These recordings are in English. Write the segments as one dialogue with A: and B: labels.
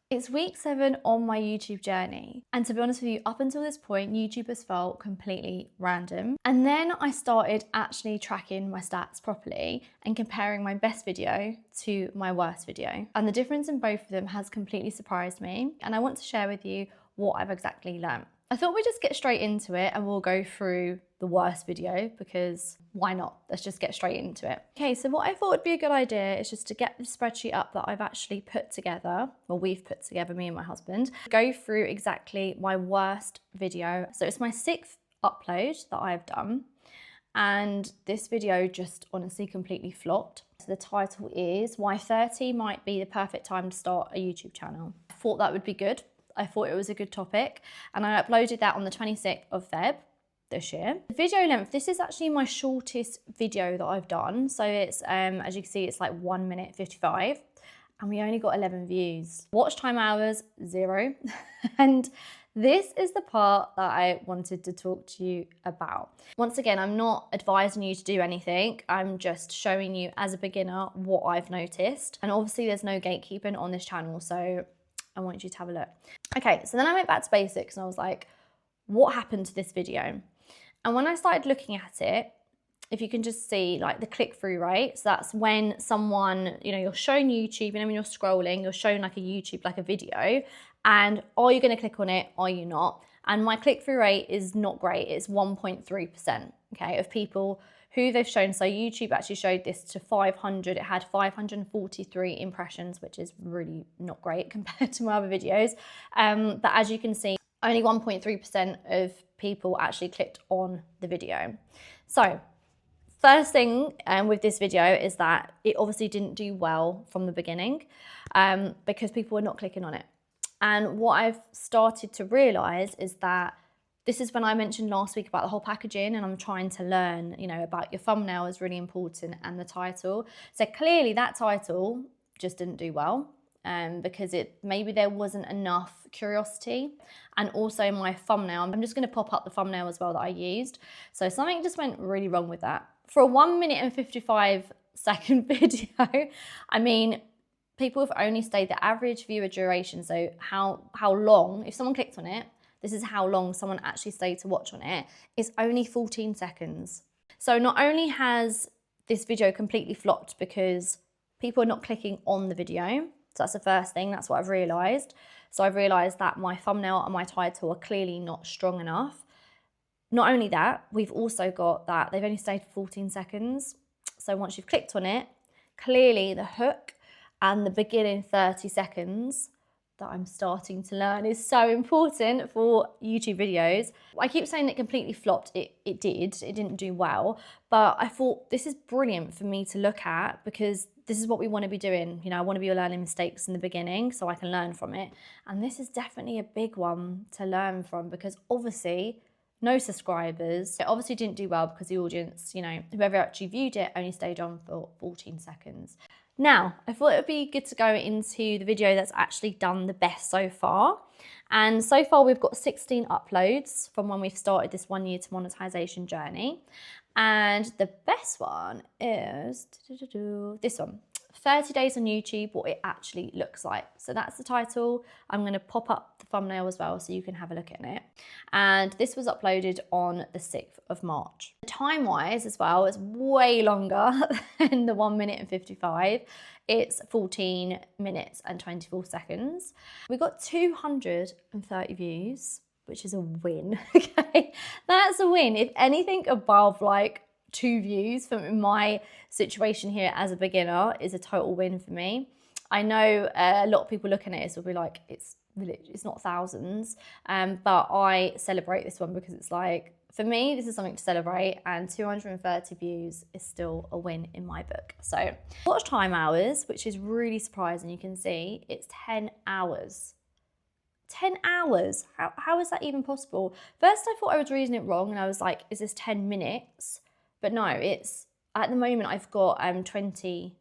A: It's week 7 on my YouTube journey. And to be honest with you, up until this point, YouTube has felt completely random. And then I started actually tracking my stats properly and comparing my best video to my worst video. And the difference in both of them has completely surprised me. And I want to share with you what I've exactly learned. I thought we'd just get straight into it and we'll go through the worst video because why not? Let's just get straight into it. Okay, so what I thought would be a good idea is just to get the spreadsheet up that I've actually put together, well, we've put together, me and my husband, go through exactly my worst video. So it's my 6th upload that I've done. And this video just honestly completely flopped. So the title is Why 30 Might Be the Perfect Time to Start a YouTube Channel. I thought that would be good. I thought it was a good topic and I uploaded that on the 26th of Feb this year. The video length, this is actually my shortest video that I've done. So it's, as you can see, it's like 1 minute 55 and we only got 11 views. Watch time hours, 0. And this is the part that I wanted to talk to you about. Once again, I'm not advising you to do anything. I'm just showing you as a beginner what I've noticed. And obviously there's no gatekeeping on this channel. So I want you to have a look. Okay, so then I went back to basics and I was like, what happened to this video? And when I started looking at it, if you can just see like the click-through rate, so that's when someone, you're showing YouTube, when you're scrolling, you're showing like a YouTube, like a video, and are you gonna click on it, are you not? And my click-through rate is not great, it's 1.3%, okay, of people who they've shown. So YouTube actually showed this to 500. It had 543 impressions, which is really not great compared to my other videos. But as you can see, only 1.3% of people actually clicked on the video. So first thing with this video is that it obviously didn't do well from the beginning because people were not clicking on it. And what I've started to realize is that this is when I mentioned last week about the whole packaging and I'm trying to learn, about your thumbnail is really important and the title. So clearly that title just didn't do well because maybe there wasn't enough curiosity. And also my thumbnail, I'm just gonna pop up the thumbnail as well that I used. So something just went really wrong with that. For a 1 minute and 55 second video, I mean, people have only stayed the average viewer duration. So how long, if someone clicked on it, this is how long someone actually stayed to watch on it, is only 14 seconds. So not only has this video completely flopped because people are not clicking on the video, so that's the first thing, that's what I've realized. So I've realized that my thumbnail and my title are clearly not strong enough. Not only that, we've also got that they've only stayed for 14 seconds. So once you've clicked on it, clearly the hook and the beginning 30 seconds that I'm starting to learn is so important for YouTube videos. I keep saying it completely flopped. It didn't do well, but I thought this is brilliant for me to look at because this is what we want to be doing. I want to be learning mistakes in the beginning so I can learn from it. And this is definitely a big one to learn from because obviously no subscribers. It obviously didn't do well because the audience, whoever actually viewed it only stayed on for 14 seconds. Now, I thought it would be good to go into the video that's actually done the best so far. And so far we've got 16 uploads from when we've started this 1 year to monetization journey. And the best one is this one, 30 days on YouTube, what it actually looks like. So that's the title. I'm gonna pop up the thumbnail as well so you can have a look at it. And this was uploaded on the 6th of March. Time-wise as well, it's way longer than the 1 minute and 55. It's 14 minutes and 24 seconds. We got 230 views, which is a win, okay? That's a win. If anything above like 2 views from my situation here as a beginner is a total win for me. I know a lot of people looking at this will be like, it's not thousands, but I celebrate this one because it's like, for me, this is something to celebrate, and 230 views is still a win in my book. So watch time hours, which is really surprising. You can see it's 10 hours. 10 hours, how is that even possible? First I thought I was reading it wrong and I was like, is this 10 minutes? But no, it's, at the moment I've got 20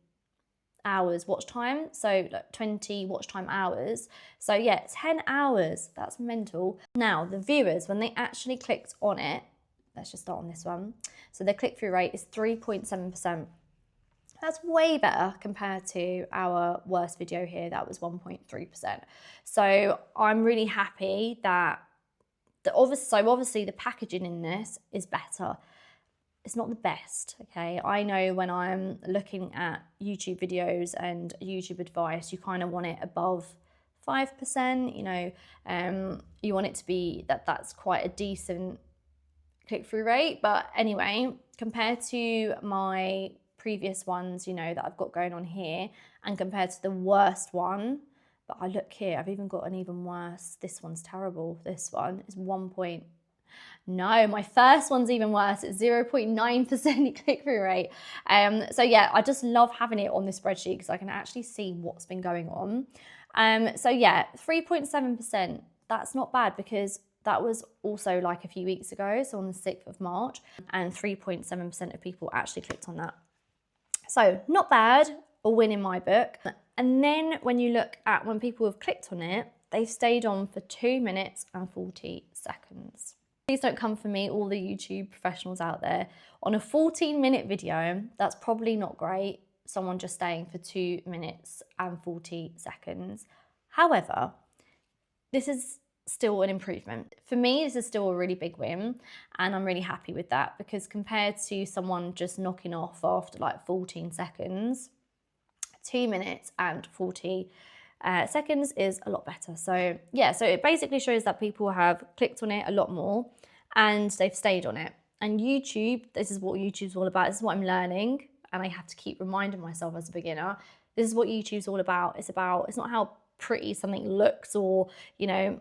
A: hours watch time, so like 20 watch time hours. So yeah, 10 hours, that's mental. Now the viewers, when they actually clicked on it, let's just start on this one. So the click-through rate is 3.7%. That's way better compared to our worst video here. That was 1.3%. So I'm really happy that obviously the packaging in this is better. It's not the best, okay? I know when I'm looking at YouTube videos and YouTube advice, you kind of want it above 5%, you know, you want it to be that's quite a decent click-through rate. But anyway, compared to my previous ones, you know, that I've got going on here, and compared to the worst one, but I look here, I've even got an even worse. This one's terrible. This one is no, my first one's even worse. It's 0.9% click-through rate. So yeah, I just love having it on this spreadsheet because I can actually see what's been going on. So yeah, 3.7%, that's not bad because that was also like a few weeks ago, so on the 6th of March, and 3.7% of people actually clicked on that. So not bad, a win in my book. And then when you look at when people have clicked on it, they've stayed on for 2 minutes and 40 seconds. Please don't come for me, all the YouTube professionals out there. On a 14-minute video, that's probably not great, someone just staying for 2 minutes and 40 seconds. However, this is still an improvement. For me, this is still a really big win, and I'm really happy with that because compared to someone just knocking off after like 14 seconds, 2 minutes and 40 seconds is a lot better. So yeah, so it basically shows that people have clicked on it a lot more and they've stayed on it. And YouTube, this is what YouTube's all about. This is what I'm learning, and I have to keep reminding myself as a beginner, this is what YouTube's all about. It's not how pretty something looks, or, you know,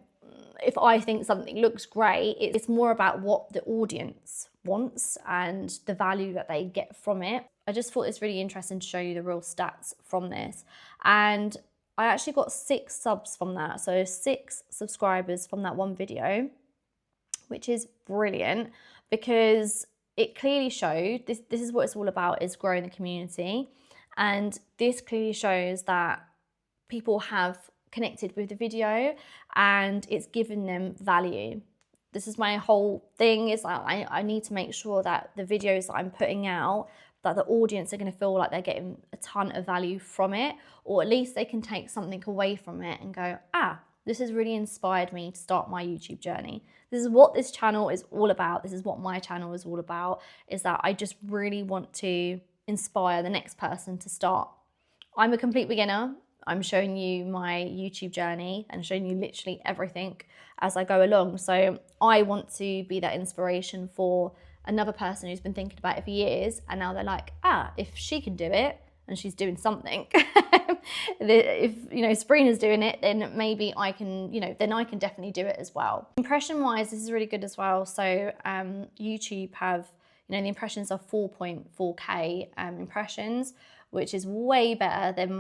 A: if I think something looks great. It's more about what the audience wants and the value that they get from it. I just thought it's really interesting to show you the real stats from this. And I actually got 6 subs from that. So 6 subscribers from that one video, which is brilliant because it clearly showed, this is what it's all about, is growing the community. And this clearly shows that people have connected with the video and it's given them value. This is my whole thing, is like I need to make sure that the videos that I'm putting out, that the audience are going to feel like they're getting a ton of value from it, or at least they can take something away from it and go, this has really inspired me to start my YouTube journey. This is what this channel is all about. This is what my channel is all about, is that I just really want to inspire the next person to start. I'm a complete beginner. I'm showing you my YouTube journey and showing you literally everything as I go along. So I want to be that inspiration for another person who's been thinking about it for years, and now they're like, if she can do it and she's doing something, if, you know, Sabrina's doing it, then maybe I can, you know, then I can definitely do it as well. Impression wise, this is really good as well. So YouTube have, you know, the impressions are 4.4k impressions, which is way better than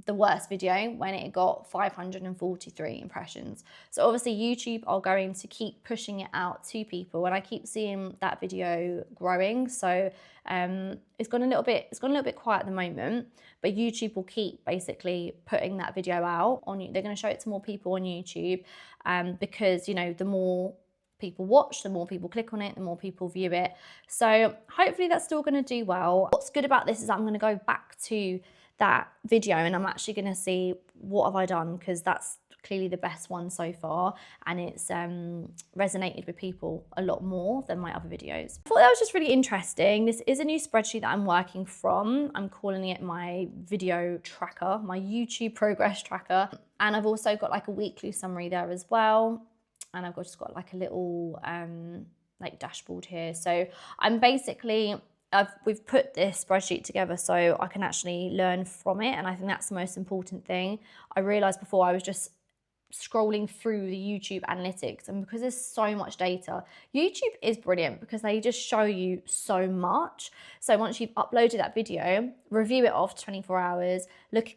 A: the worst video when it got 543 impressions. So obviously YouTube are going to keep pushing it out to people, and I keep seeing that video growing. So it's gone a little bit quiet at the moment, but YouTube will keep basically putting that video out on. They're going to show it to more people on YouTube, because, you know, the more people watch, the more people click on it, the more people view it. So hopefully that's still going to do well. What's good about this is I'm going to go back to that video and I'm actually going to see what have I done, because that's clearly the best one so far, and it's resonated with people a lot more than my other videos. I thought that was just really interesting. This is a new spreadsheet that I'm working from. I'm calling it my video tracker, my YouTube progress tracker, and I've also got like a weekly summary there as well, and I've just got like a little like dashboard here. So I'm basically, we've put this spreadsheet together so I can actually learn from it, and I think that's the most important thing. I realised before I was just scrolling through the YouTube analytics, and because there's so much data, YouTube is brilliant because they just show you so much. So once you've uploaded that video, review it after 24 hours,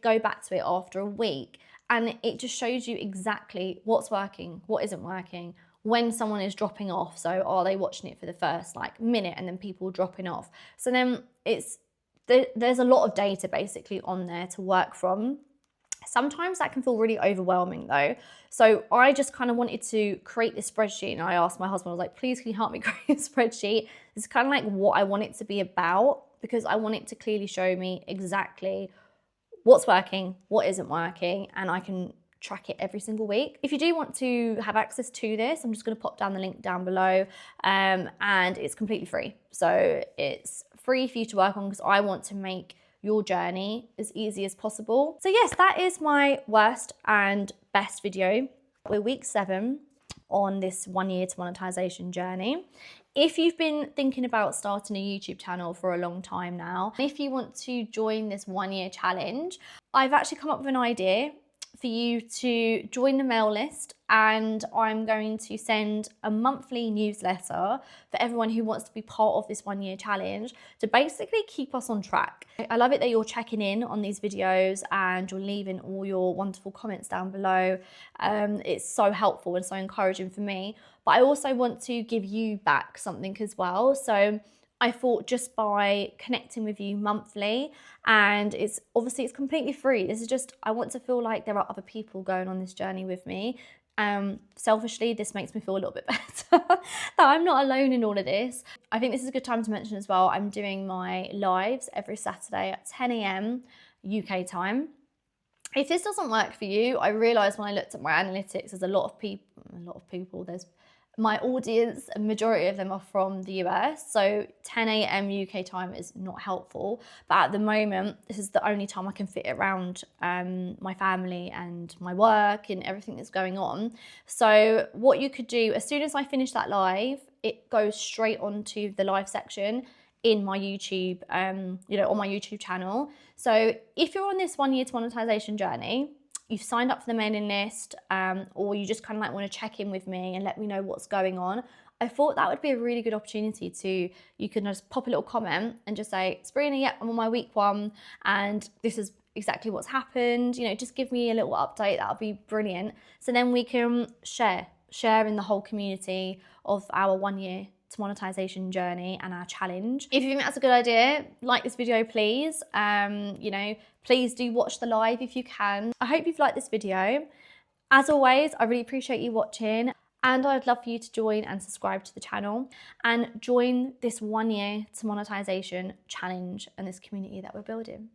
A: go back to it after a week, and it just shows you exactly what's working, what isn't working, when someone is dropping off. So are they watching it for the first like minute and then people dropping off? So then there's a lot of data basically on there to work from. Sometimes that can feel really overwhelming though. So I just kind of wanted to create this spreadsheet, and I asked my husband, I was like, please can you help me create a spreadsheet? It's kind of like what I want it to be about. because I want it to clearly show me exactly what's working, what isn't working, and I can track it every single week. If you do want to have access to this, I'm just going to pop down the link down below, and it's completely free. So it's free for you to work on because I want to make your journey as easy as possible. So yes, that is my worst and best video. We're week 7 on this 1 year to monetization journey. If you've been thinking about starting a YouTube channel for a long time now, if you want to join this 1 year challenge, I've actually come up with an idea for you to join the mail list, and I'm going to send a monthly newsletter for everyone who wants to be part of this 1 year challenge to basically keep us on track. I love it that you're checking in on these videos and you're leaving all your wonderful comments down below. It's so helpful and so encouraging for me, but I also want to give you back something as well. So I thought just by connecting with you monthly, and it's completely free. This is just, I want to feel like there are other people going on this journey with me. Selfishly, this makes me feel a little bit better that I'm not alone in all of this. I think this is a good time to mention as well, I'm doing my lives every Saturday at 10 AM UK time. If this doesn't work for you, I realised when I looked at my analytics, there's a lot of people, there's my audience, a majority of them are from the US, so 10 AM UK time is not helpful. But at the moment, this is the only time I can fit around my family and my work and everything that's going on. So what you could do, as soon as I finish that live, it goes straight onto the live section in my YouTube, on my YouTube channel. So if you're on this 1 year to monetization journey, you've signed up for the mailing list, or you just kind of like want to check in with me and let me know what's going on, I thought that would be a really good opportunity you can just pop a little comment and just say, Sabrina, yep, I'm on my week 1 and this is exactly what's happened. Just give me a little update. That would be brilliant. So then we can share in the whole community of our 1 year to monetization journey and our challenge. If you think that's a good idea, like this video, please. Please do watch the live if you can. I hope you've liked this video. As always, I really appreciate you watching, and I'd love for you to join and subscribe to the channel and join this 1 year to monetization challenge and this community that we're building.